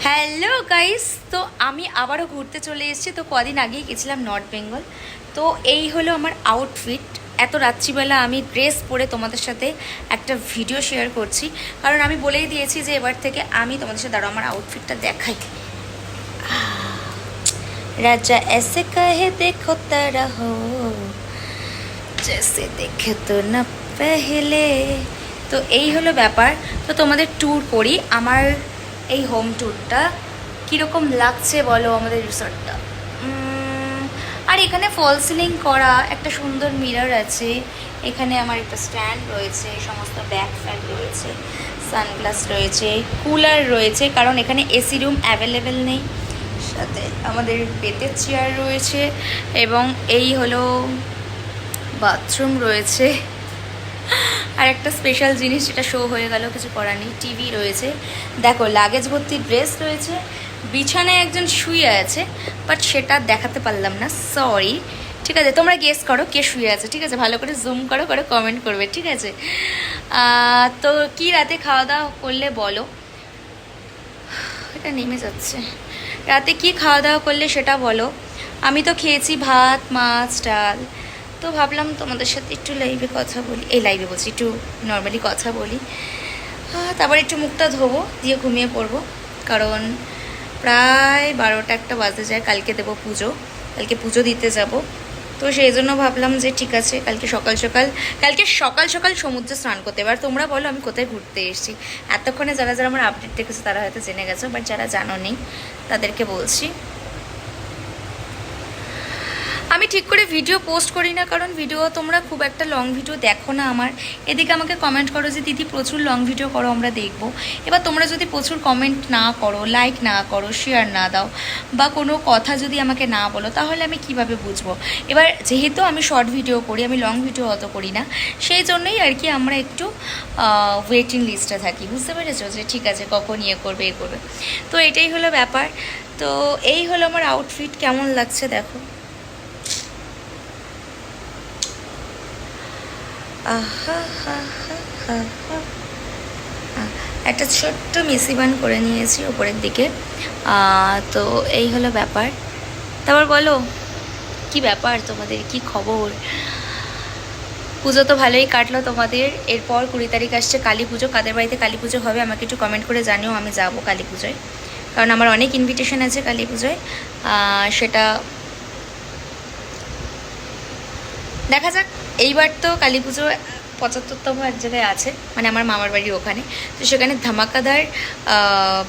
Hello guys, তো আমি আবারও ঘুরতে চলে এসেছি। তো কদিন আগেই গেছিলাম নর্থ বেঙ্গল। তো এই হলো আমার আউটফিট। এত রাত্রিবেলা আমি ড্রেস পরে তোমাদের সাথে একটা ভিডিও শেয়ার করছি, কারণ আমি বলেই দিয়েছি যে এবার থেকে আমি তোমাদের সাথে দাঁড়াও আমার আউটফিটটা দেখাই। রাজা এসে কহে দেখো তারা হো জেসে দেখে তো না পেহলে। তো এই হলো ব্যাপার। তো তোমাদের ট্যুর করি, আমার এই হোম ট্যুরটা কীরকম লাগছে বলো আমাদের রিসর্টটা। আর এখানে ফল সিলিং করা, একটা সুন্দর মিরর আছে, এখানে আমার একটা স্ট্যান্ড রয়েছে, সমস্ত ব্যাগ ফ্যাগ রয়েছে, সানগ্লাস রয়েছে, কুলার রয়েছে, কারণ এখানে এসি রুম অ্যাভেলেবেল নেই। সাথে আমাদের বেতের চেয়ার রয়েছে এবং এই হলো বাথরুম রয়েছে। আর একটা স্পেশাল জিনিস যেটা শো হয়ে গেল, কিছু করার নেই, টিভি রয়েছে। দেখো লাগেজ ভর্তি ড্রেস রয়েছে, বিছানায় একজন শুয়ে আছে, বাট সেটা দেখাতে পারলাম না, সরি। ঠিক আছে, তোমরা গেস করো কে শুয়ে আছে, ঠিক আছে? ভালো করে জুম করো, করে কমেন্ট করবে, ঠিক আছে? তো কি রাতে খাওয়া দাওয়া করলে বলো, এটা নেমে যাচ্ছে। রাতে কি খাওয়া দাওয়া করলে সেটা বলো। আমি তো খেয়েছি ভাত, মাছ, ডাল। তো ভাবলাম তোমাদের সাথে একটু লাইভে কথা বলি, এই লাইভে বলছি, একটু নর্মালি কথা বলি। তারপর একটু মুখটা ধোবো, দিয়ে ঘুমিয়ে পড়বো, কারণ প্রায় 12টা একটা বাজে যায়। কালকে দেবো পুজো, কালকে পুজো দিতে যাব। তো সেই জন্য ভাবলাম যে ঠিক আছে কালকে সকাল সকাল সমুদ্রে স্নান করতে। এবার তোমরা বলো আমি কোথায় ঘুরতে এসেছি। এতক্ষণে যারা যারা আমার আপডেট দেখেছো তারা হয়তো জেনে গেছো, বাট যারা জানো নেই তাদেরকে বলছি। আমি ঠিক করে ভিডিও পোস্ট করি না, কারণ ভিডিও তোমরা খুব একটা লং ভিডিও দেখো না আমার। এদিকে আমাকে কমেন্ট করো যে দিদি প্রচুর লং ভিডিও করো, আমরা দেখবো। এবার তোমরা যদি প্রচুর কমেন্ট না করো, লাইক না করো, শেয়ার না দাও, বা কোনো কথা যদি আমাকে না বলো, তাহলে আমি কিভাবে বুঝবো? এবার যেহেতু আমি শর্ট ভিডিও করি, আমি লং ভিডিও অত করি না, সেই জন্যই আর কি আমরা একটু ওয়েটিং লিস্টে থাকি, বুঝতে পেরেছো? যে ঠিক আছে কখন এ করবে। তো এটাই হলো ব্যাপার। তো এই হলো আমার আউটফিট, কেমন লাগছে দেখো। একটা ছোট্ট মিসিবান করে নিয়েছি উপরের দিকে। তো এই হলো ব্যাপার। তারপর বলো কি ব্যাপার, তোমাদের কি খবর? পুজো তো ভালোই কাটলো তোমাদের। এরপর 20 তারিখ আসছে কালী পুজো। কাদের বাড়িতে কালী পুজো হবে আমাকে একটু কমেন্ট করে জানিও, আমি যাব কালী পুজোয়, কারণ আমার অনেক ইনভিটেশন আছে কালী পুজোয়। সেটা দেখা যাক। এইবার তো কালী পুজো 75তম এক জায়গায় আছে, মানে আমার মামার বাড়ির ওখানে। তো সেখানে ধামাকাদার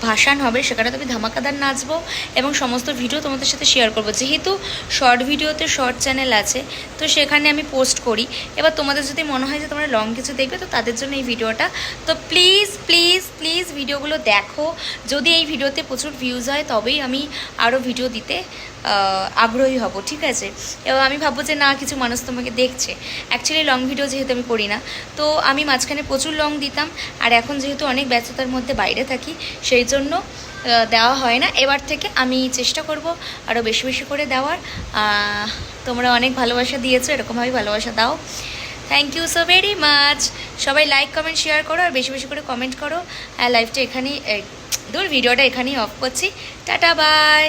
ভাসান হবে, সেখানে তো আমি ধামাকাদার নাচবো এবং সমস্ত ভিডিও তোমাদের সাথে শেয়ার করবো। যেহেতু শর্ট ভিডিওতে শর্ট চ্যানেল আছে, তো সেখানে আমি পোস্ট করি। এবার তোমাদের যদি মনে হয় যে তোমরা লং কিছু দেখবে, তো তাদের জন্য এই ভিডিওটা। তো প্লিজ প্লিজ প্লিজ ভিডিওগুলো দেখো। যদি এই ভিডিওতে প্রচুর ভিউজ হয় তবেই আমি আরও ভিডিও দিতে আগ্রহী হব, ঠিক আছে? এবং আমি ভাববো যে না, কিছু মানুষ তোমাকে দেখছে। অ্যাকচুয়ালি লং ভিডিও যেহেতু আমি করি না, তো আমি মাঝখানে প্রচুর লং দিতাম, আর এখন যেহেতু অনেক ব্যস্ততার মধ্যে বাইরে থাকি, সেই জন্য দেওয়া হয় না। এবার থেকে আমি চেষ্টা করব আরও বেশি বেশি করে দেওয়ার। তোমরা অনেক ভালোবাসা দিয়েছো, এরকমভাবেই ভালোবাসা দাও। Thank you so very much. সবাই লাইক কমেন্ট শেয়ার করো, আর বেশি বেশি করে কমেন্ট করো। লাইভটা এখানেই ভিডিওটা এখানেই অফ করছি। Tata bye.